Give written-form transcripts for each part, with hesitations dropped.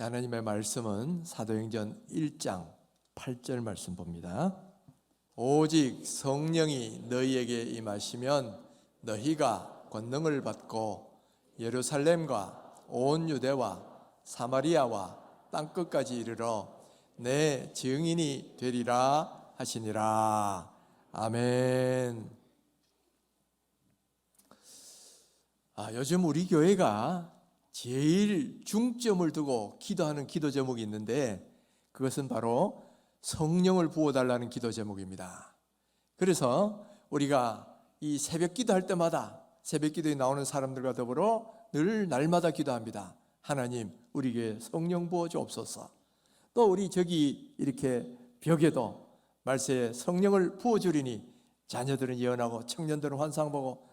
하나님의 말씀은 사도행전 1장 8절 말씀 봅니다. 오직 성령이 너희에게 임하시면 너희가 권능을 받고 예루살렘과 온 유대와 사마리아와 땅끝까지 이르러 내 증인이 되리라 하시니라. 아멘. 요즘 우리 교회가 제일 중점을 두고 기도하는 기도 제목이 있는데 그것은 바로 성령을 부어달라는 기도 제목입니다. 그래서 우리가 이 새벽 기도할 때마다 새벽 기도에 나오는 사람들과 더불어 늘 날마다 기도합니다. 하나님, 우리에게 성령 부어 주옵소서. 또 우리 저기 이렇게 벽에도 말세에 성령을 부어 주리니 자녀들은 예언하고 청년들은 환상 보고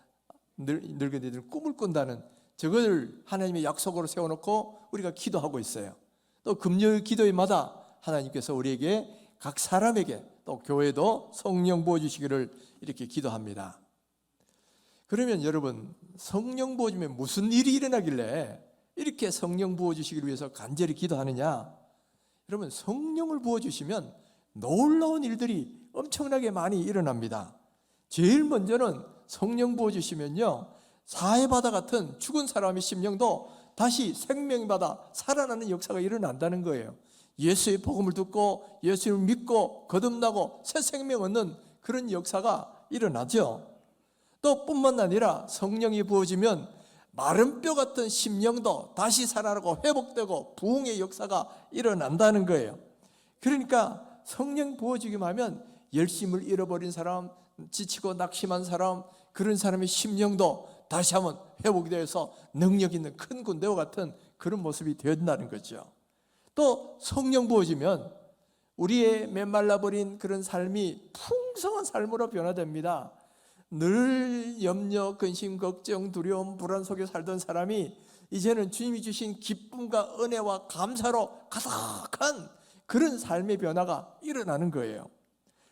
늙은이들은 꿈을 꾼다는 저걸 하나님의 약속으로 세워놓고 우리가 기도하고 있어요. 또 금요일 기도회마다 하나님께서 우리에게 각 사람에게 또 교회도 성령 부어주시기를 이렇게 기도합니다. 그러면 여러분, 성령 부어주면 무슨 일이 일어나길래 이렇게 성령 부어주시기를 위해서 간절히 기도하느냐? 여러분, 성령을 부어주시면 놀라운 일들이 엄청나게 많이 일어납니다. 제일 먼저는 성령 부어주시면요, 사해바다 같은 죽은 사람의 심령도 다시 생명받아 살아나는 역사가 일어난다는 거예요. 예수의 복음을 듣고 예수를 믿고 거듭나고 새 생명 얻는 그런 역사가 일어나죠. 또 뿐만 아니라 성령이 부어지면 마른 뼈 같은 심령도 다시 살아나고 회복되고 부흥의 역사가 일어난다는 거예요. 그러니까 성령 부어지기만 하면 열심을 잃어버린 사람, 지치고 낙심한 사람, 그런 사람의 심령도 다시 한번 회복이 되어서 능력 있는 큰 군대와 같은 그런 모습이 된다는 거죠. 또 성령 부어지면 우리의 메말라버린 그런 삶이 풍성한 삶으로 변화됩니다. 늘 염려, 근심, 걱정, 두려움, 불안 속에 살던 사람이 이제는 주님이 주신 기쁨과 은혜와 감사로 가득한 그런 삶의 변화가 일어나는 거예요.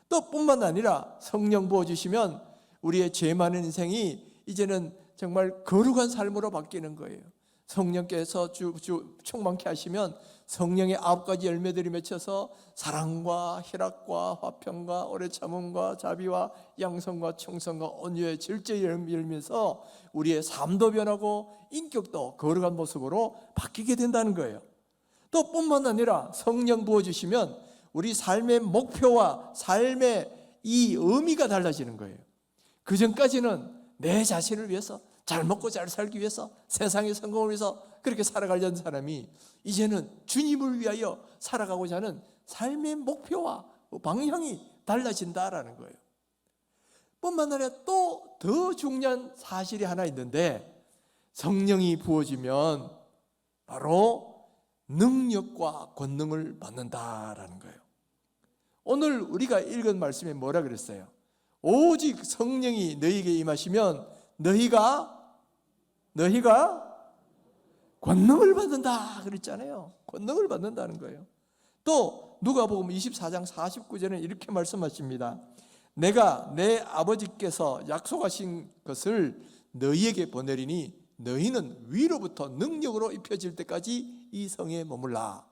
또 뿐만 아니라 성령 부어주시면 우리의 죄 많은 인생이 이제는 정말 거룩한 삶으로 바뀌는 거예요. 성령께서 충만케 하시면 성령의 9가지 열매들이 맺혀서 사랑과 희락과 화평과 오래 참음과 자비와 양성과 충성과 온유의 질제 열면서 우리의 삶도 변하고 인격도 거룩한 모습으로 바뀌게 된다는 거예요. 또 뿐만 아니라 성령 부어주시면 우리 삶의 목표와 삶의 이 의미가 달라지는 거예요. 그 전까지는 내 자신을 위해서 잘 먹고 잘 살기 위해서 세상의 성공을 위해서 그렇게 살아가려는 사람이 이제는 주님을 위하여 살아가고자 하는 삶의 목표와 방향이 달라진다라는 거예요. 뿐만 아니라 또 더 중요한 사실이 하나 있는데 성령이 부어지면 바로 능력과 권능을 받는다라는 거예요. 오늘 우리가 읽은 말씀에 뭐라 그랬어요? 오직 성령이 너희에게 임하시면 너희가 권능을 받는다 그랬잖아요. 권능을 받는다는 거예요. 또 누가복음 24장 49절에 이렇게 말씀하십니다. 내가 내 아버지께서 약속하신 것을 너희에게 보내리니 너희는 위로부터 능력으로 입혀질 때까지 이 성에 머물라.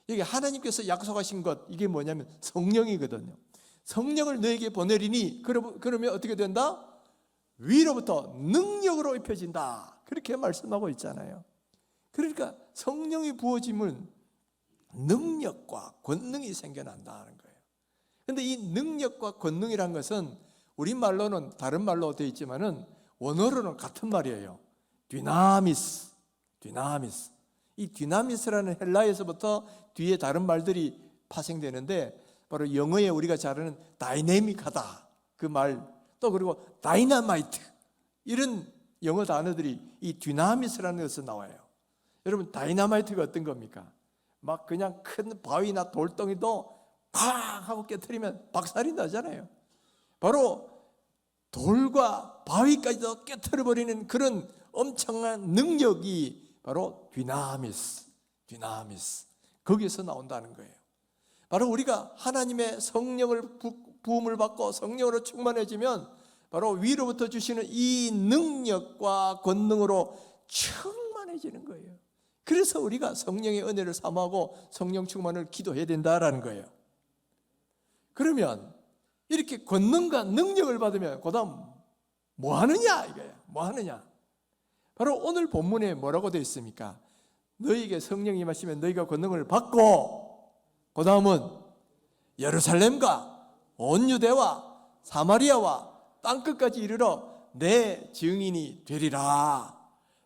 여기 하나님께서 약속하신 것, 이게 뭐냐면 성령이거든요. 성령을 너에게 보내리니 그러면 어떻게 된다? 위로부터 능력으로 입혀진다. 그렇게 말씀하고 있잖아요. 그러니까 성령이 부어지면 능력과 권능이 생겨난다는 거예요. 그런데 이 능력과 권능이란 것은 우리말로는 다른 말로 되어 있지만은 원어로는 같은 말이에요. 디나미스. 이 디나미스라는 헬라에서부터 뒤에 다른 말들이 파생되는데 바로 영어에 우리가 잘 아는 다이내믹하다 그 말, 또 그리고 다이나마이트 이런 영어 단어들이 이 디나미스라는 것에서 나와요. 여러분, 다이나마이트가 어떤 겁니까? 막 그냥 큰 바위나 돌덩이도 팡 하고 깨트리면 박살이 나잖아요. 바로 돌과 바위까지도 깨트려버리는 그런 엄청난 능력이 바로 디나미스 거기에서 나온다는 거예요. 바로 우리가 하나님의 성령을 부음을 받고 성령으로 충만해지면 바로 위로부터 주시는 이 능력과 권능으로 충만해지는 거예요. 그래서 우리가 성령의 은혜를 사모하고 성령 충만을 기도해야 된다라는 거예요. 그러면 이렇게 권능과 능력을 받으면 그다음 뭐 하느냐 이거예요. 뭐 하느냐? 바로 오늘 본문에 뭐라고 되어 있습니까? 너희에게 성령이 임하시면 너희가 권능을 받고 그다음은 예루살렘과 온 유대와 사마리아와 땅끝까지 이르러 내 증인이 되리라.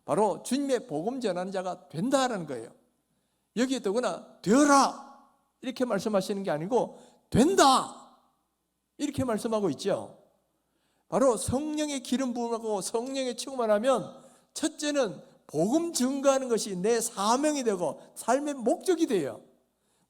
바로 주님의 복음 전하는 자가 된다라는 거예요. 여기에 더구나 되어라 이렇게 말씀하시는 게 아니고 된다 이렇게 말씀하고 있죠. 바로 성령의 기름 부음하고 성령의 충만하면 첫째는 복음 증거하는 것이 내 사명이 되고 삶의 목적이 돼요.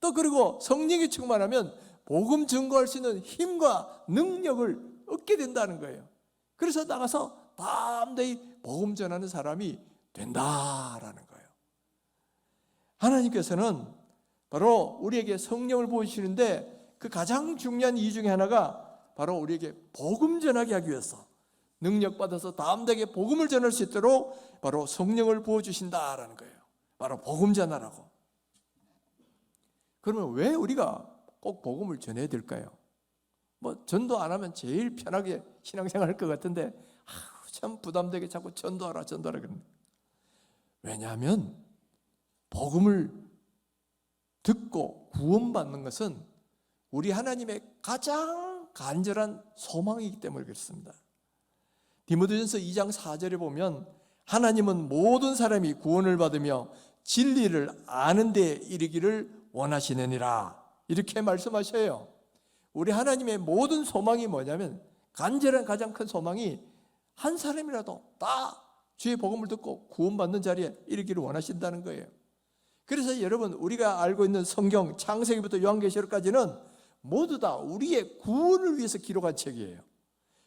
또 그리고 성령이 충만하면 복음 증거할 수 있는 힘과 능력을 얻게 된다는 거예요. 그래서 나가서 담대히 복음 전하는 사람이 된다라는 거예요. 하나님께서는 바로 우리에게 성령을 보여주시는데 그 가장 중요한 이유 중에 하나가 바로 우리에게 복음 전하게 하기 위해서 능력 받아서 담대하게 복음을 전할 수 있도록 바로 성령을 부어주신다라는 거예요. 바로 복음 전하라고. 그러면 왜 우리가 꼭 복음을 전해야 될까요? 뭐 전도 안 하면 제일 편하게 신앙생활 할 것 같은데 참 부담되게 자꾸 전도하라 그럽니다. 왜냐하면 복음을 듣고 구원받는 것은 우리 하나님의 가장 간절한 소망이기 때문에 그렇습니다. 디모데전서 2장 4절에 보면 하나님은 모든 사람이 구원을 받으며 진리를 아는 데 이르기를 원하시느니라 이렇게 말씀하셔요. 우리 하나님의 모든 소망이 뭐냐면 간절한 가장 큰 소망이 한 사람이라도 다 주의 복음을 듣고 구원받는 자리에 이르기를 원하신다는 거예요. 그래서 여러분 우리가 알고 있는 성경 창세기부터 요한계시록까지는 모두 다 우리의 구원을 위해서 기록한 책이에요.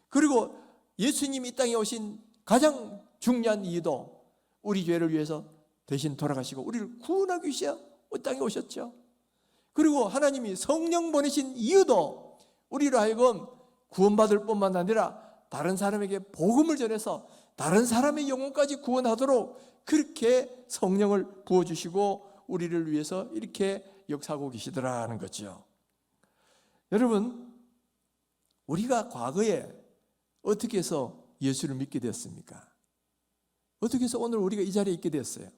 그리고 예수님이 이 땅에 오신 가장 중요한 이유도 우리 죄를 위해서 대신 돌아가시고 우리를 구원하기 위해서 이 땅에 오셨죠. 그리고 하나님이 성령 보내신 이유도 우리로 하여금 구원받을 뿐만 아니라 다른 사람에게 복음을 전해서 다른 사람의 영혼까지 구원하도록 그렇게 성령을 부어주시고 우리를 위해서 이렇게 역사하고 계시더라는 거죠. 여러분 우리가 과거에 어떻게 해서 예수를 믿게 되었습니까? 어떻게 해서 오늘 우리가 이 자리에 있게 되었어요?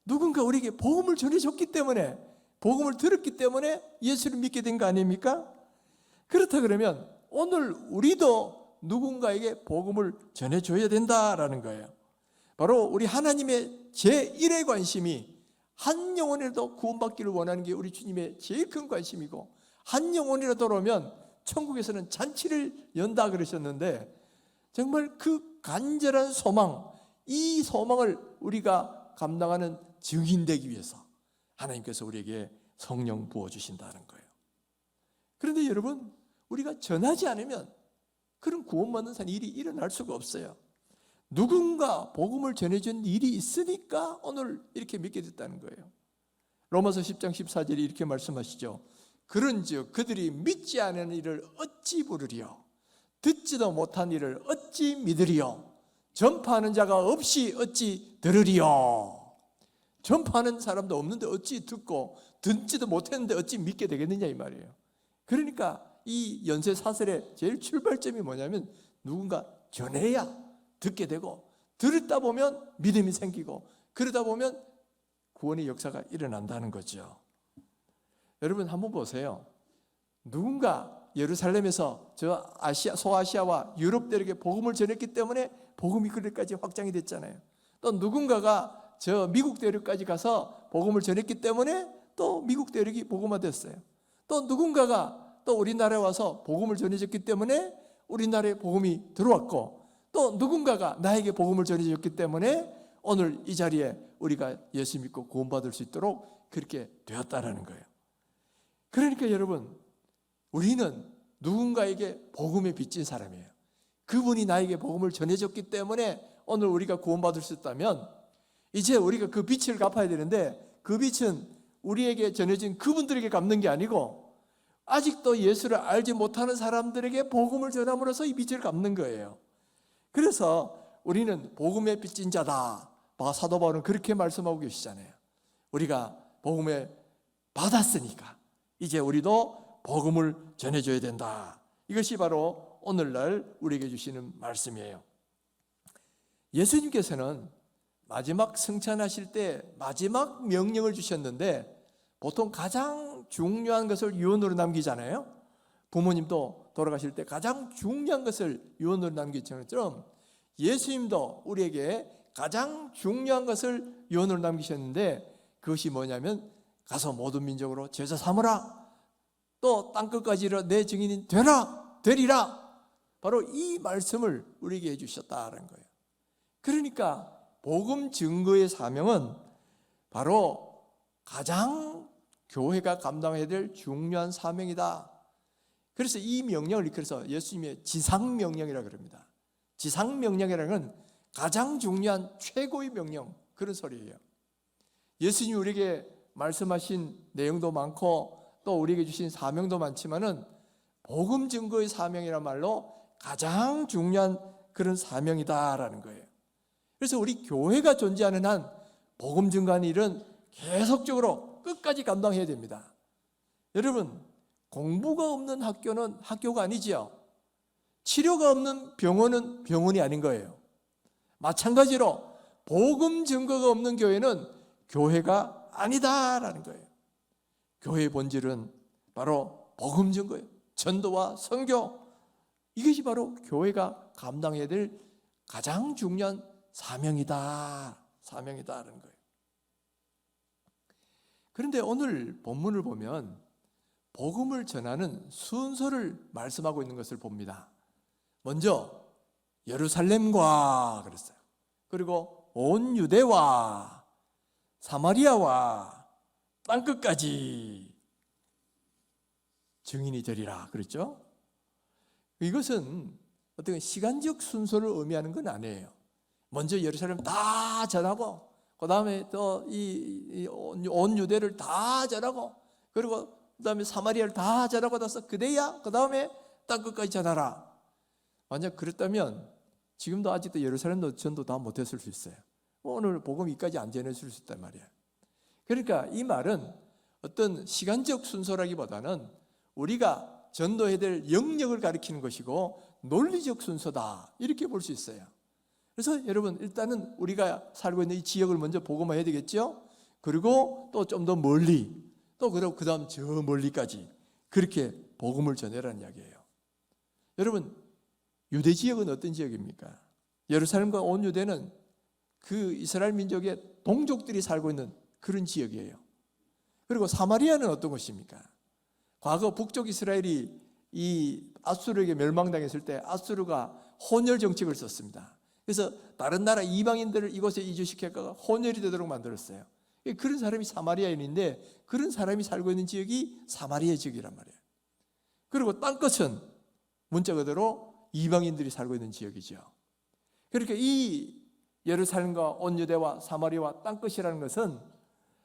누군가 우리에게 복음을 전해줬기 때문에 복음을 들었기 때문에 예수를 믿게 된 거 아닙니까? 그렇다 그러면 오늘 우리도 누군가에게 복음을 전해줘야 된다라는 거예요. 바로 우리 하나님의 제1의 관심이 한 영혼이라도 구원받기를 원하는 게 우리 주님의 제일 큰 관심이고 한 영혼이라도 오면 천국에서는 잔치를 연다 그러셨는데 정말 그 간절한 소망, 이 소망을 우리가 감당하는 증인 되기 위해서 하나님께서 우리에게 성령 부어주신다는 거예요. 그런데 여러분 우리가 전하지 않으면 그런 구원받는 일이 일어날 수가 없어요. 누군가 복음을 전해준 일이 있으니까 오늘 이렇게 믿게 됐다는 거예요. 로마서 10장 14절이 이렇게 말씀하시죠. 그런즉 그들이 믿지 않은 일을 어찌 부르리요? 듣지도 못한 일을 어찌 믿으리요? 전파하는 자가 없이 어찌 들으리요? 전파하는 사람도 없는데 어찌 듣고 듣지도 못했는데 어찌 믿게 되겠느냐 이 말이에요. 그러니까 이 연쇄사슬의 제일 출발점이 뭐냐면 누군가 전해야 듣게 되고 들었다 보면 믿음이 생기고 그러다 보면 구원의 역사가 일어난다는 거죠. 여러분 한번 보세요. 누군가 예루살렘에서 저 소아시아와 유럽 대륙에 복음을 전했기 때문에 복음이 그들까지 확장이 됐잖아요. 또 누군가가 저 미국 대륙까지 가서 복음을 전했기 때문에 또 미국 대륙이 복음화됐어요. 또 누군가가 또 우리나라에 와서 복음을 전해줬기 때문에 우리나라에 복음이 들어왔고 또 누군가가 나에게 복음을 전해줬기 때문에 오늘 이 자리에 우리가 예수 믿고 구원받을 수 있도록 그렇게 되었다라는 거예요. 그러니까 여러분 우리는 누군가에게 복음에 빚진 사람이에요. 그분이 나에게 복음을 전해줬기 때문에 오늘 우리가 구원받을 수 있다면 이제 우리가 그 빚을 갚아야 되는데 그 빚은 우리에게 전해진 그분들에게 갚는 게 아니고 아직도 예수를 알지 못하는 사람들에게 복음을 전함으로써 이 빚을 갚는 거예요. 그래서 우리는 복음에 빚진 자다. 사도 바울은 그렇게 말씀하고 계시잖아요. 우리가 복음을 받았으니까 이제 우리도 복음을 전해줘야 된다. 이것이 바로 오늘날 우리에게 주시는 말씀이에요. 예수님께서는 마지막 승천하실 때 마지막 명령을 주셨는데 보통 가장 중요한 것을 유언으로 남기잖아요. 부모님도 돌아가실 때 가장 중요한 것을 유언으로 남기는 것처럼 예수님도 우리에게 가장 중요한 것을 유언으로 남기셨는데 그것이 뭐냐면 가서 모든 민족으로 제자 삼으라. 또 땅끝까지 이르러 내 증인이 되리라. 바로 이 말씀을 우리에게 해주셨다는 거예요. 그러니까 복음 증거의 사명은 바로 가장 교회가 감당해야 될 중요한 사명이다. 그래서 이 명령을 그래서 예수님의 지상명령이라고 그럽니다. 지상명령이라는 건 가장 중요한 최고의 명령, 그런 소리예요. 예수님이 우리에게 말씀하신 내용도 많고 또 우리에게 주신 사명도 많지만은 복음 증거의 사명이란 말로 가장 중요한 그런 사명이다라는 거예요. 그래서 우리 교회가 존재하는 한 복음 증거하는 일은 계속적으로 끝까지 감당해야 됩니다. 여러분, 공부가 없는 학교는 학교가 아니지요. 치료가 없는 병원은 병원이 아닌 거예요. 마찬가지로 복음 증거가 없는 교회는 교회가 아니다라는 거예요. 교회의 본질은 바로 복음 증거예요. 전도와 선교, 이것이 바로 교회가 감당해야 될 가장 중요한 사명이다라는 거예요. 그런데 오늘 본문을 보면 복음을 전하는 순서를 말씀하고 있는 것을 봅니다. 먼저 예루살렘과 그랬어요. 그리고 온 유대와 사마리아와 땅끝까지 증인이 되리라 그랬죠. 이것은 어떤 시간적 순서를 의미하는 건 아니에요. 먼저 예루살렘 다 전하고 그 다음에 또 온 유대를 다 전하고 그리고 그 다음에 사마리아를 다 전하고 나서 그대야 그 다음에 땅끝까지 전하라. 만약 그랬다면 지금도 아직도 예루살렘도 전도 다 못했을 수 있어요. 오늘 복음 이까지 안 전해줄 수 있단 말이에요. 그러니까 이 말은 어떤 시간적 순서라기보다는 우리가 전도해야 될 영역을 가리키는 것이고 논리적 순서다 이렇게 볼 수 있어요. 그래서 여러분 일단은 우리가 살고 있는 이 지역을 먼저 복음화해야 되겠죠. 그리고 또 좀 더 멀리 또 그리고 그 다음 저 멀리까지 그렇게 복음을 전해라는 이야기예요. 여러분 유대 지역은 어떤 지역입니까? 예루살렘과 온 유대는 그 이스라엘 민족의 동족들이 살고 있는 그런 지역이에요. 그리고 사마리아는 어떤 곳입니까? 과거 북쪽 이스라엘이 이 아수르에게 멸망당했을 때 아수르가 혼혈 정책을 썼습니다. 그래서 다른 나라 이방인들을 이곳에 이주시켰다가 혼혈이 되도록 만들었어요. 그런 사람이 사마리아인인데 그런 사람이 살고 있는 지역이 사마리아 지역이란 말이에요. 그리고 땅끝은 문자 그대로 이방인들이 살고 있는 지역이죠. 그러니까 이 예루살렘과 온 유대와 사마리아와 땅끝이라는 것은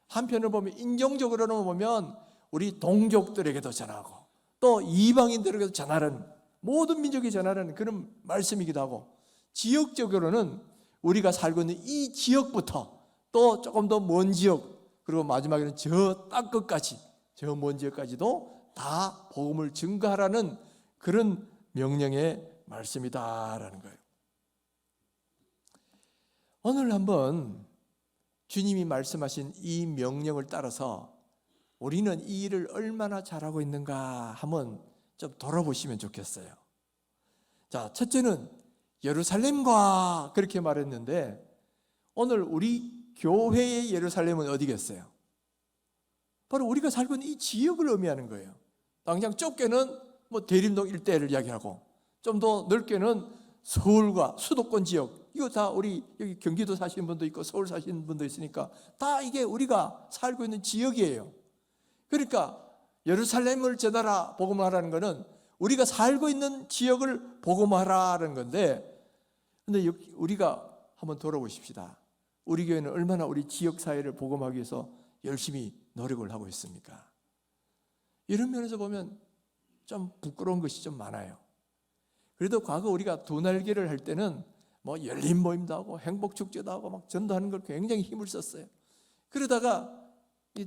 한편으로 보면 인종적으로는 보면 우리 동족들에게도 전하고 또 이방인들에게도 전하는 모든 민족이 전하는 그런 말씀이기도 하고 지역적으로는 우리가 살고 있는 이 지역부터 또 조금 더 먼 지역 그리고 마지막에는 저 땅끝까지 저 먼 지역까지도 다 복음을 증거하라는 그런 명령의 말씀이다라는 거예요. 오늘 한번 주님이 말씀하신 이 명령을 따라서 우리는 이 일을 얼마나 잘하고 있는가 한번 좀 돌아보시면 좋겠어요. 자, 첫째는 예루살렘과 그렇게 말했는데 오늘 우리 교회의 예루살렘은 어디겠어요? 바로 우리가 살고 있는 이 지역을 의미하는 거예요. 당장 좁게는 뭐 대림동 일대를 이야기하고 좀 더 넓게는 서울과 수도권 지역 이거 다 우리 여기 경기도 사시는 분도 있고 서울 사시는 분도 있으니까 다 이게 우리가 살고 있는 지역이에요. 그러니까 예루살렘을 전하라 복음하라는 것은 우리가 살고 있는 지역을 복음하라는 건데 근데 우리가 한번 돌아보십시다. 우리 교회는 얼마나 우리 지역 사회를 복음하기 위해서 열심히 노력을 하고 있습니까? 이런 면에서 보면 좀 부끄러운 것이 좀 많아요. 그래도 과거 우리가 두 날개를 할 때는 뭐 열린 모임도 하고 행복 축제도 하고 막 전도하는 걸 굉장히 힘을 썼어요. 그러다가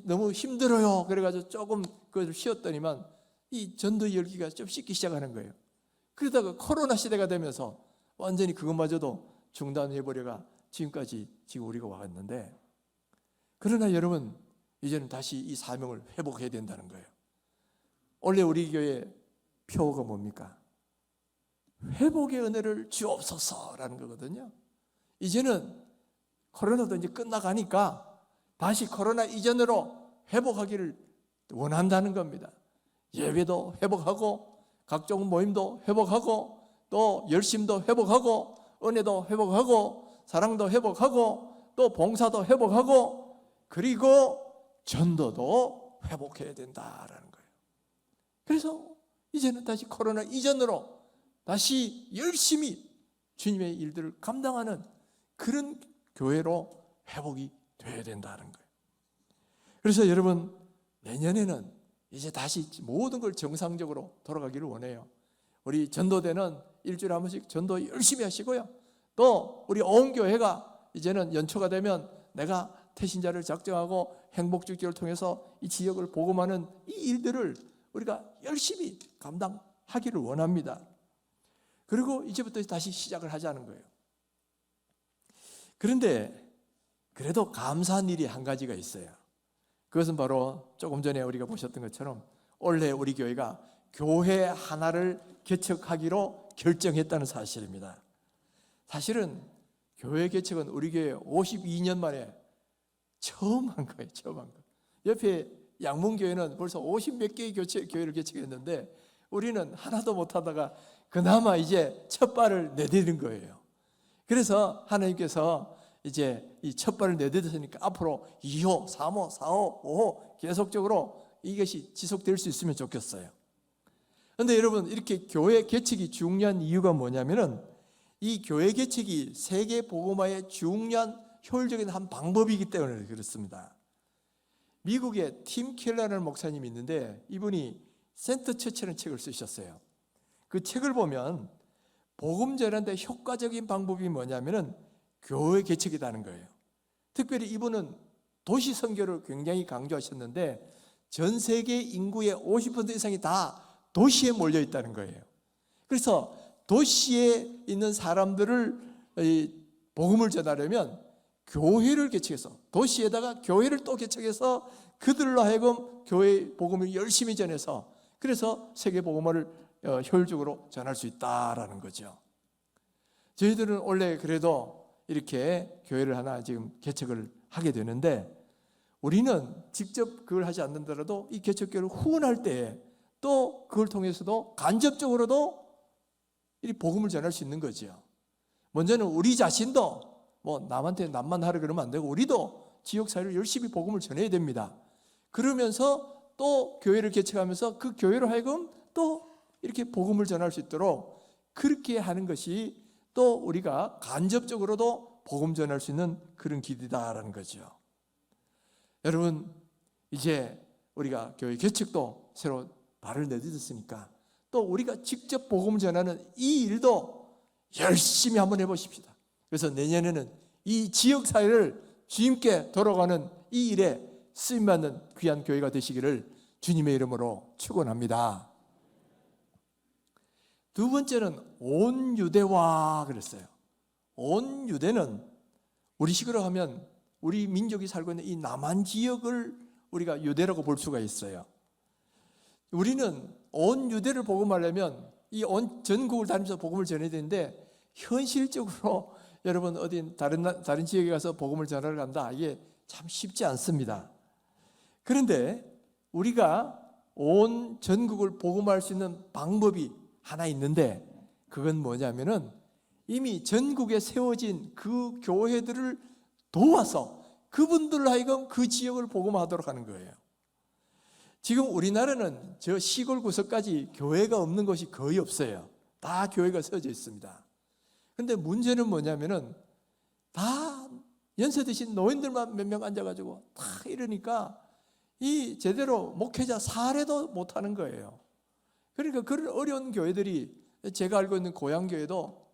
너무 힘들어요. 그래가지고 조금 그걸 쉬었더니만 이 전도 열기가 좀 식기 시작하는 거예요. 그러다가 코로나 시대가 되면서 완전히 그것마저도 중단해버려가 지금까지 지금 우리가 왔는데, 그러나 여러분 이제는 다시 이 사명을 회복해야 된다는 거예요. 원래 우리 교회 표어가 뭡니까? 회복의 은혜를 주옵소서라는 거거든요. 이제는 코로나도 이제 끝나가니까 다시 코로나 이전으로 회복하기를 원한다는 겁니다. 예배도 회복하고 각종 모임도 회복하고 또 열심도 회복하고 은혜도 회복하고 사랑도 회복하고 또 봉사도 회복하고 그리고 전도도 회복해야 된다라는 거예요. 그래서 이제는 다시 코로나 이전으로 다시 열심히 주님의 일들을 감당하는 그런 교회로 회복이 돼야 된다는 거예요. 그래서 여러분 내년에는 이제 다시 모든 걸 정상적으로 돌아가기를 원해요. 우리 전도대는 일주일에 한 번씩 전도 열심히 하시고요. 또 우리 온 교회가 이제는 연초가 되면 내가 태신자를 작정하고 행복축제를 통해서 이 지역을 복음하는 이 일들을 우리가 열심히 감당하기를 원합니다. 그리고 이제부터 다시 시작을 하자는 거예요. 그런데 그래도 감사한 일이 한 가지가 있어요. 그것은 바로 조금 전에 우리가 보셨던 것처럼 올해 우리 교회가 교회 하나를 개척하기로 결정했다는 사실입니다. 사실은 교회 개척은 우리 교회 52년 만에 처음 한 거예요. 처음 한 거. 옆에 양문교회는 벌써 50몇 개의 교회를 개척했는데 우리는 하나도 못하다가 그나마 이제 첫 발을 내디딘 거예요. 그래서 하나님께서 이제 이 첫 발을 내딛었으니까 앞으로 2호, 3호, 4호, 5호 계속적으로 이것이 지속될 수 있으면 좋겠어요. 그런데 여러분 이렇게 교회 개척이 중요한 이유가 뭐냐면은 이 교회 개척이 세계 복음화의 중요한 효율적인 한 방법이기 때문에 그렇습니다. 미국에 팀 켈러라는 목사님이 있는데 이분이 센터 처치라는 책을 쓰셨어요. 그 책을 보면 복음 전하는데 효과적인 방법이 뭐냐면은 교회 개척이라는 거예요. 특별히 이분은 도시 선교를 굉장히 강조하셨는데 전 세계 인구의 50% 이상이 다 도시에 몰려 있다는 거예요. 그래서 도시에 있는 사람들을 복음을 전하려면 교회를 개척해서 도시에다가 교회를 또 개척해서 그들로 하여금 교회 복음을 열심히 전해서 그래서 세계 복음화를 효율적으로 전할 수 있다라는 거죠. 저희들은 원래 그래도 이렇게 교회를 하나 지금 개척을 하게 되는데 우리는 직접 그걸 하지 않는다라도 이 개척교회를 후원할 때 또 그걸 통해서도 간접적으로도 이 복음을 전할 수 있는 거죠. 먼저는 우리 자신도 뭐 남한테 남만 하려 그러면 안 되고 우리도 지역사회를 열심히 복음을 전해야 됩니다. 그러면서 또 교회를 개척하면서 그 교회로 하여금 또 이렇게 복음을 전할 수 있도록 그렇게 하는 것이 또 우리가 간접적으로도 복음 전할 수 있는 그런 길이다라는 거죠. 여러분 이제 우리가 교회 개척도 새로 발을 내딛었으니까 또 우리가 직접 복음 전하는 이 일도 열심히 한번 해보십시다. 그래서 내년에는 이 지역사회를 주님께 돌아가는 이 일에 쓰임받는 귀한 교회가 되시기를 주님의 이름으로 축원합니다. 두 번째는 온 유대와 그랬어요. 온 유대는 우리식으로 하면 우리 민족이 살고 있는 이 남한 지역을 우리가 유대라고 볼 수가 있어요. 우리는 온 유대를 복음하려면 이 온 전국을 다니면서 복음을 전해야 되는데 현실적으로 여러분 어디 다른 지역에 가서 복음을 전하러 간다 이게 참 쉽지 않습니다. 그런데 우리가 온 전국을 복음할 수 있는 방법이 하나 있는데 그건 뭐냐면은 이미 전국에 세워진 그 교회들을 도와서 그분들로 하여금 그 지역을 복음하도록 하는 거예요. 지금 우리나라는 저 시골 구석까지 교회가 없는 곳이 거의 없어요. 다 교회가 세워져 있습니다. 그런데 문제는 뭐냐면은 다 연세 드신 노인들만 몇 명 앉아가지고 다 이러니까 이 제대로 목회자 사례도 못하는 거예요. 그러니까 그런 어려운 교회들이 제가 알고 있는 고향교회도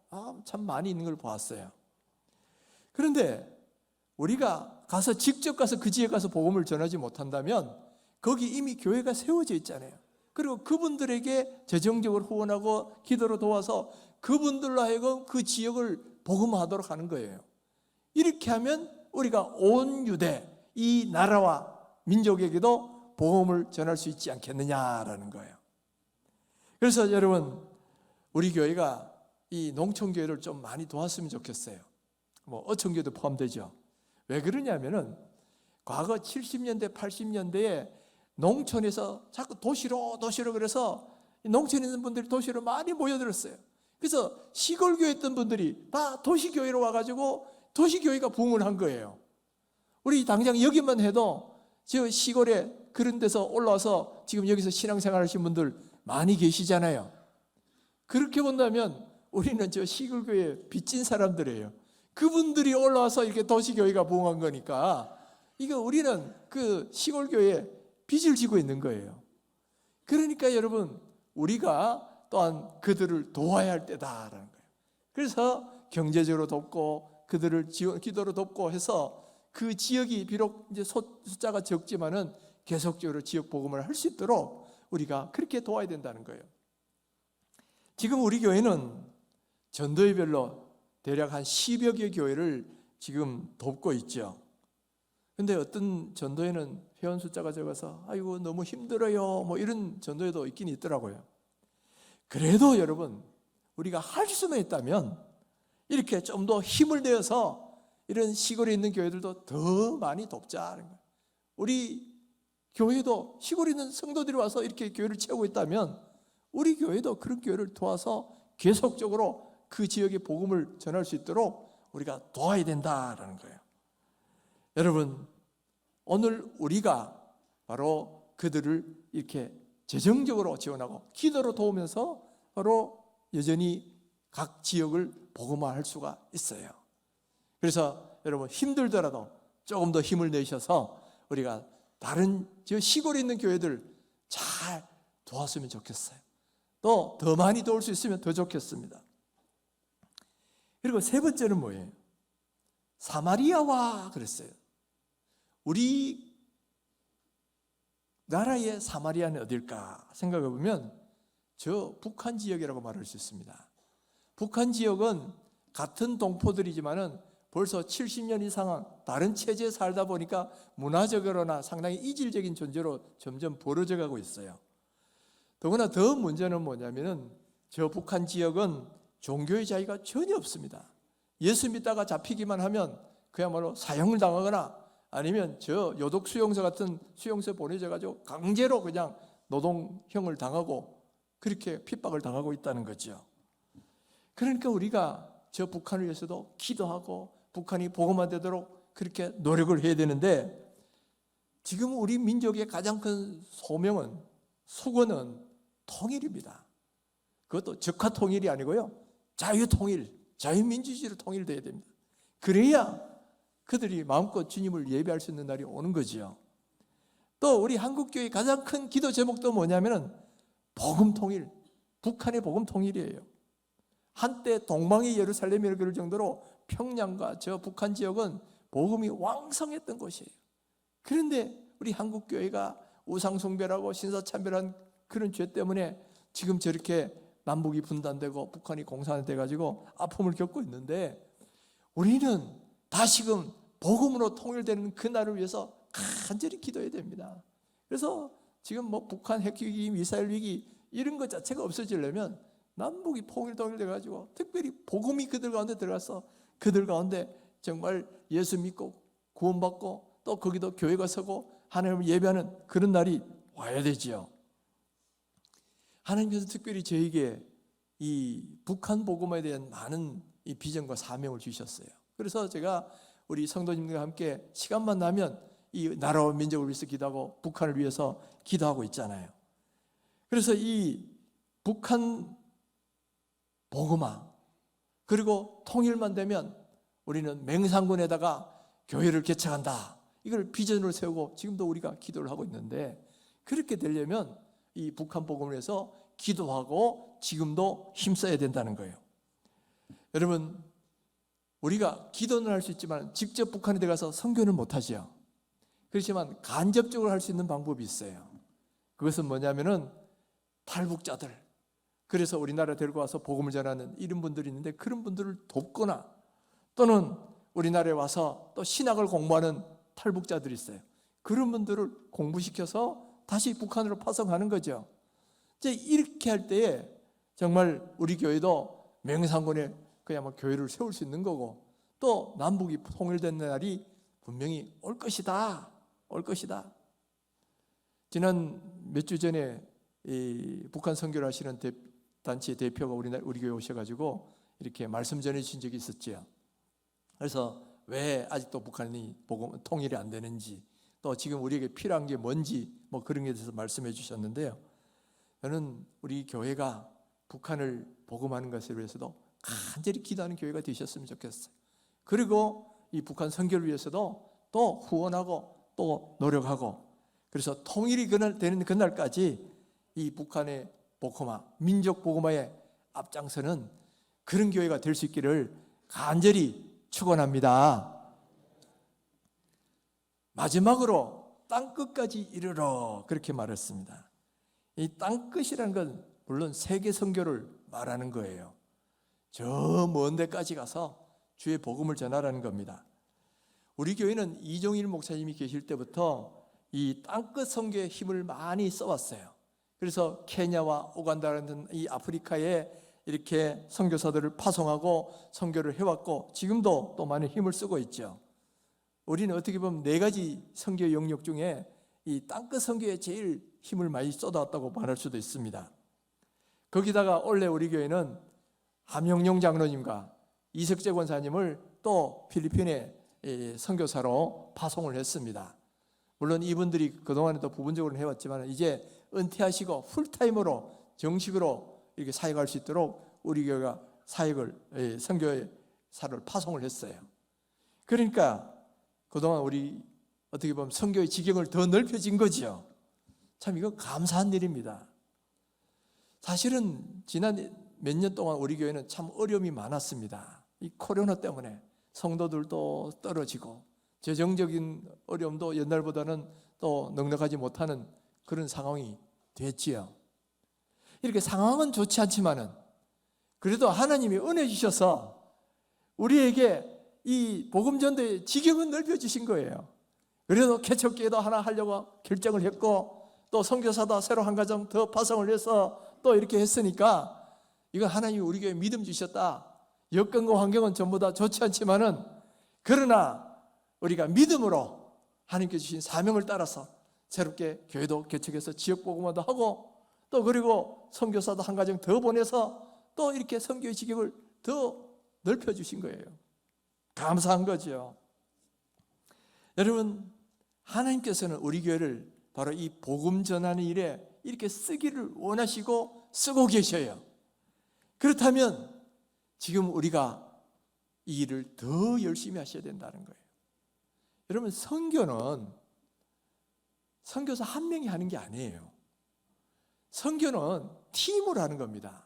참 많이 있는 걸 보았어요. 그런데 우리가 직접 가서 그 지역에 가서 복음을 전하지 못한다면 거기 이미 교회가 세워져 있잖아요. 그리고 그분들에게 재정적으로 후원하고 기도로 도와서 그분들로 하여금 그 지역을 복음화하도록 하는 거예요. 이렇게 하면 우리가 온 유대, 이 나라와 민족에게도 복음을 전할 수 있지 않겠느냐라는 거예요. 그래서 여러분, 우리 교회가 이 농촌교회를 좀 많이 도왔으면 좋겠어요. 어촌교회도 포함되죠. 왜 그러냐면은 과거 70년대, 80년대에 농촌에서 자꾸 도시로 그래서 농촌에 있는 분들이 도시로 많이 모여들었어요. 그래서 시골교회 있던 분들이 다 도시교회로 와가지고 도시교회가 부흥을 한 거예요. 우리 당장 여기만 해도 저 시골에 그런 데서 올라와서 지금 여기서 신앙생활 하신 분들 많이 계시잖아요. 그렇게 본다면 우리는 저 시골교회에 빚진 사람들이에요. 그분들이 올라와서 이렇게 도시교회가 부흥한 거니까 이거 우리는 그 시골교회에 빚을 지고 있는 거예요. 그러니까 여러분, 우리가 또한 그들을 도와야 할 때다라는 거예요. 그래서 경제적으로 돕고 그들을 기도로 돕고 해서 그 지역이 비록 이제 숫자가 적지만은 계속적으로 지역 복음을 할 수 있도록 우리가 그렇게 도와야 된다는 거예요. 지금 우리 교회는 전도회별로 대략 한 10여 개 교회를 지금 돕고 있죠. 근데 어떤 전도회는 회원 숫자가 적어서 아이고 너무 힘들어요 이런 전도회도 있긴 있더라고요. 그래도 여러분, 우리가 할 수만 있다면 이렇게 좀 더 힘을 내어서 이런 시골에 있는 교회들도 더 많이 돕자는 거예요. 우리 교회도 시골에 있는 성도들이 와서 이렇게 교회를 채우고 있다면 우리 교회도 그런 교회를 도와서 계속적으로 그 지역의 복음을 전할 수 있도록 우리가 도와야 된다라는 거예요. 여러분, 오늘 우리가 바로 그들을 이렇게 재정적으로 지원하고 기도로 도우면서 바로 여전히 각 지역을 복음화할 수가 있어요. 그래서 여러분, 힘들더라도 조금 더 힘을 내셔서 우리가 다른 저 시골에 있는 교회들 잘 도왔으면 좋겠어요. 또 더 많이 도울 수 있으면 더 좋겠습니다. 그리고 세 번째는 뭐예요? 사마리아와 그랬어요. 우리 나라의 사마리아는 어딜까 생각해 보면 저 북한 지역이라고 말할 수 있습니다. 북한 지역은 같은 동포들이지만은 벌써 70년 이상 다른 체제에 살다 보니까 문화적으로나 상당히 이질적인 존재로 점점 벌어져 가고 있어요. 더구나 더 문제는 뭐냐면은 저 북한 지역은 종교의 자유가 전혀 없습니다. 예수 믿다가 잡히기만 하면 그야말로 사형을 당하거나 아니면 저 요독 수용소 같은 수용소에 보내져 가지고 강제로 그냥 노동형을 당하고 그렇게 핍박을 당하고 있다는 거죠. 그러니까 우리가 저 북한을 위해서도 기도하고 북한이 복음화되도록 그렇게 노력을 해야 되는데, 지금 우리 민족의 가장 큰 소명은, 수건은 통일입니다. 그것도 적화 통일이 아니고요, 자유통일, 자유민주주의로 통일돼야 됩니다. 그래야 그들이 마음껏 주님을 예배할 수 있는 날이 오는 거지요. 또 우리 한국교회의 가장 큰 기도 제목도 뭐냐면은 복음 통일, 북한의 복음 통일이에요. 한때 동방의 예루살렘이라고 그럴 정도로 평양과 저 북한 지역은 복음이 왕성했던 곳이에요. 그런데 우리 한국교회가 우상숭배라고 신사참배란 그런 죄 때문에 지금 저렇게 남북이 분단되고 북한이 공산화돼가지고 아픔을 겪고 있는데, 우리는 다시금 복음으로 통일되는 그날을 위해서 간절히 기도해야 됩니다. 그래서 지금 북한 핵위기, 미사일 위기 이런 것 자체가 없어지려면 남북이 통일돼가지고 특별히 복음이 그들 가운데 들어가서 그들 가운데 정말 예수 믿고 구원받고 또 거기도 교회가 서고 하나님을 예배하는 그런 날이 와야 되지요. 하나님께서 특별히 저에게 이 북한 복음에 대한 많은 이 비전과 사명을 주셨어요. 그래서 제가 우리 성도님들과 함께 시간만 나면 이 나라와 민족을 위해서 기도하고 북한을 위해서 기도하고 있잖아요. 그래서 이 북한 복음화 그리고 통일만 되면 우리는 맹상군에다가 교회를 개척한다, 이걸 비전으로 세우고 지금도 우리가 기도를 하고 있는데, 그렇게 되려면 이 북한 복음을 위해서 기도하고 지금도 힘써야 된다는 거예요. 여러분, 우리가 기도는 할 수 있지만 직접 북한에 들어가서 선교는 못하죠. 그렇지만 간접적으로 할 수 있는 방법이 있어요. 그것은 뭐냐면은 탈북자들, 그래서 우리나라에 데리고 와서 복음을 전하는 이런 분들이 있는데 그런 분들을 돕거나, 또는 우리나라에 와서 또 신학을 공부하는 탈북자들이 있어요. 그런 분들을 공부시켜서 다시 북한으로 파송하는 거죠. 이제 이렇게 할 때에 정말 우리 교회도 명상군에 그야말로 교회를 세울 수 있는 거고, 또 남북이 통일된 날이 분명히 올 것이다. 올 것이다. 지난 몇 주 전에 이 북한 선교를 하시는 단체 대표가 우리 교회 오셔가지고 이렇게 말씀 전해주신 적이 있었죠. 그래서 왜 아직도 북한이 통일이 안 되는지, 또 지금 우리에게 필요한 게 뭔지 뭐 그런 것에 대해서 말씀해 주셨는데요. 저는 우리 교회가 북한을 복음하는 것을 위해서도 간절히 기도하는 교회가 되셨으면 좋겠어요. 그리고 이 북한 선교를 위해서도 또 후원하고 또 노력하고, 그래서 통일이 되는 그날까지 이 북한의 복음화, 민족 복음화에 앞장서는 그런 교회가 될 수 있기를 간절히 축원합니다. 마지막으로 땅끝까지 이르러 그렇게 말했습니다. 이 땅끝이라는 건 물론 세계 선교를 말하는 거예요. 저 먼 데까지 가서 주의 복음을 전하라는 겁니다. 우리 교회는 이종일 목사님이 계실 때부터 이 땅끝 선교에 힘을 많이 써왔어요. 그래서 케냐와 우간다라는 이 아프리카에 이렇게 선교사들을 파송하고 선교를 해왔고, 지금도 또 많은 힘을 쓰고 있죠. 우리는 어떻게 보면 4가지 선교 영역 중에 이 땅끝 선교에 제일 힘을 많이 쏟아왔다고 말할 수도 있습니다. 거기다가 원래 우리 교회는 함영용 장로님과 이석재 권사님을 또 필리핀에 선교사로 파송을 했습니다. 물론 이분들이 그동안에도 부분적으로 해왔지만 이제 은퇴하시고 풀타임으로 정식으로 이렇게 사역할 수 있도록 우리 교회가 선교사를 파송을 했어요. 그러니까 그동안 우리 어떻게 보면 선교의 지경을 더 넓혀진 거죠. 참 이거 감사한 일입니다. 사실은 지난 몇 년 동안 우리 교회는 참 어려움이 많았습니다. 이 코로나 때문에 성도들도 떨어지고 재정적인 어려움도 옛날보다는 또 넉넉하지 못하는 그런 상황이 됐지요. 이렇게 상황은 좋지 않지만은 그래도 하나님이 은혜 주셔서 우리에게 이 복음 전도의 지경은 넓혀 주신 거예요. 그래도 개척교회도 하나 하려고 결정을 했고, 또 선교사도 새로 한 가정 더 파송을 해서 또 이렇게 했으니까 이건 하나님이 우리 교회에 믿음 주셨다. 여건과 환경은 전부 다 좋지 않지만은 그러나 우리가 믿음으로 하나님께 주신 사명을 따라서 새롭게 교회도 개척해서 지역 복음화도 하고, 또 그리고 선교사도 한 가정 더 보내서 또 이렇게 선교의 지경을 더 넓혀 주신 거예요. 감사한 거죠. 여러분, 하나님께서는 우리 교회를 바로 이 복음 전하는 일에 이렇게 쓰기를 원하시고 쓰고 계셔요. 그렇다면 지금 우리가 이 일을 더 열심히 하셔야 된다는 거예요. 여러분, 선교는 선교사 한 명이 하는 게 아니에요. 선교는 팀으로 하는 겁니다.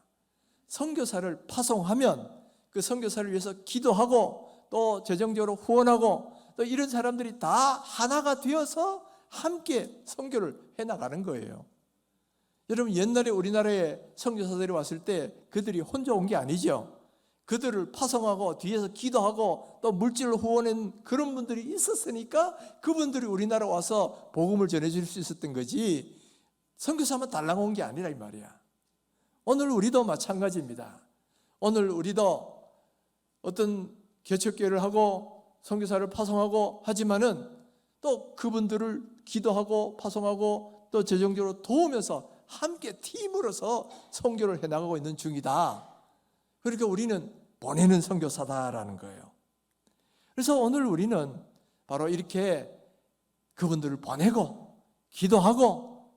선교사를 파송하면 그 선교사를 위해서 기도하고 또 재정적으로 후원하고 또 이런 사람들이 다 하나가 되어서 함께 선교를 해나가는 거예요. 여러분, 옛날에 우리나라에 선교사들이 왔을 때 그들이 혼자 온 게 아니죠. 그들을 파송하고 뒤에서 기도하고 또 물질로 후원한 그런 분들이 있었으니까 그분들이 우리나라 와서 복음을 전해줄 수 있었던 거지, 선교사만 달랑 온 게 아니라 이 말이야. 오늘 우리도 마찬가지입니다. 오늘 우리도 어떤 개척교회를 하고 선교사를 파송하고 하지만은 또 그분들을 기도하고 파송하고 또 재정적으로 도우면서 함께 팀으로서 선교를 해나가고 있는 중이다. 그러니까 우리는 보내는 선교사다라는 거예요. 그래서 오늘 우리는 바로 이렇게 그분들을 보내고 기도하고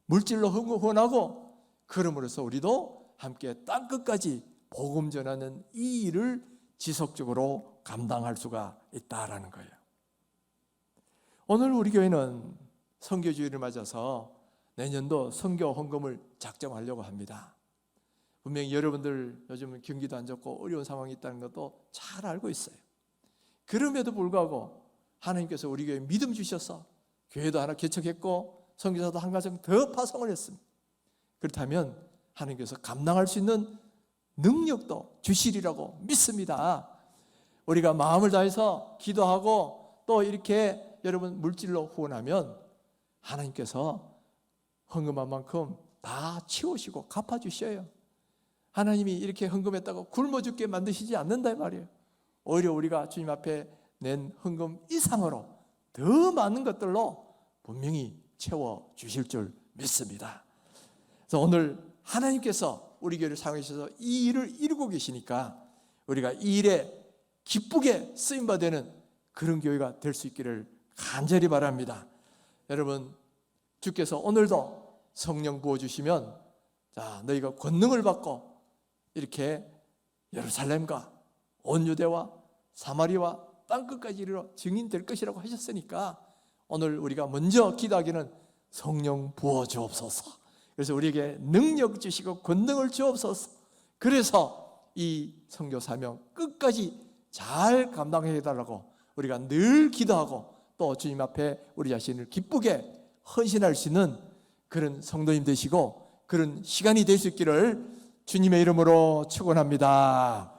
물질로 후원하고, 그럼으로써 우리도 함께 땅끝까지 복음 전하는 이 일을 지속적으로 감당할 수가 있다라는 거예요. 오늘 우리 교회는 선교주의를 맞아서 내년도 선교 헌금을 작정하려고 합니다. 분명히 여러분들 요즘은 경기도 안 좋고 어려운 상황이 있다는 것도 잘 알고 있어요. 그럼에도 불구하고 하나님께서 우리 교회에 믿음 주셔서 교회도 하나 개척했고 선교사도 한 가정 더 파송을 했습니다. 그렇다면 하나님께서 감당할 수 있는 능력도 주시리라고 믿습니다. 우리가 마음을 다해서 기도하고 또 이렇게 여러분 물질로 후원하면 하나님께서 헌금한 만큼 다 치우시고 갚아주셔요. 하나님이 이렇게 헌금했다고 굶어 죽게 만드시지 않는다 이 말이에요. 오히려 우리가 주님 앞에 낸 헌금 이상으로 더 많은 것들로 분명히 채워주실 줄 믿습니다. 그래서 오늘 하나님께서 우리 교회를 사용하셔서 이 일을 이루고 계시니까 우리가 이 일에 기쁘게 쓰임받는 그런 교회가 될 수 있기를 간절히 바랍니다. 여러분, 주께서 오늘도 성령 부어주시면 자, 너희가 권능을 받고 이렇게 예루살렘과 온 유대와 사마리와 땅끝까지 이르러 증인될 것이라고 하셨으니까 오늘 우리가 먼저 기도하기는 성령 부어 주옵소서. 그래서 우리에게 능력 주시고 권능을 주옵소서. 그래서 이 선교 사명 끝까지 잘 감당해 달라고 우리가 늘 기도하고 또 주님 앞에 우리 자신을 기쁘게 헌신할 수 있는 그런 성도님 되시고 그런 시간이 될 수 있기를 주님의 이름으로 축원합니다.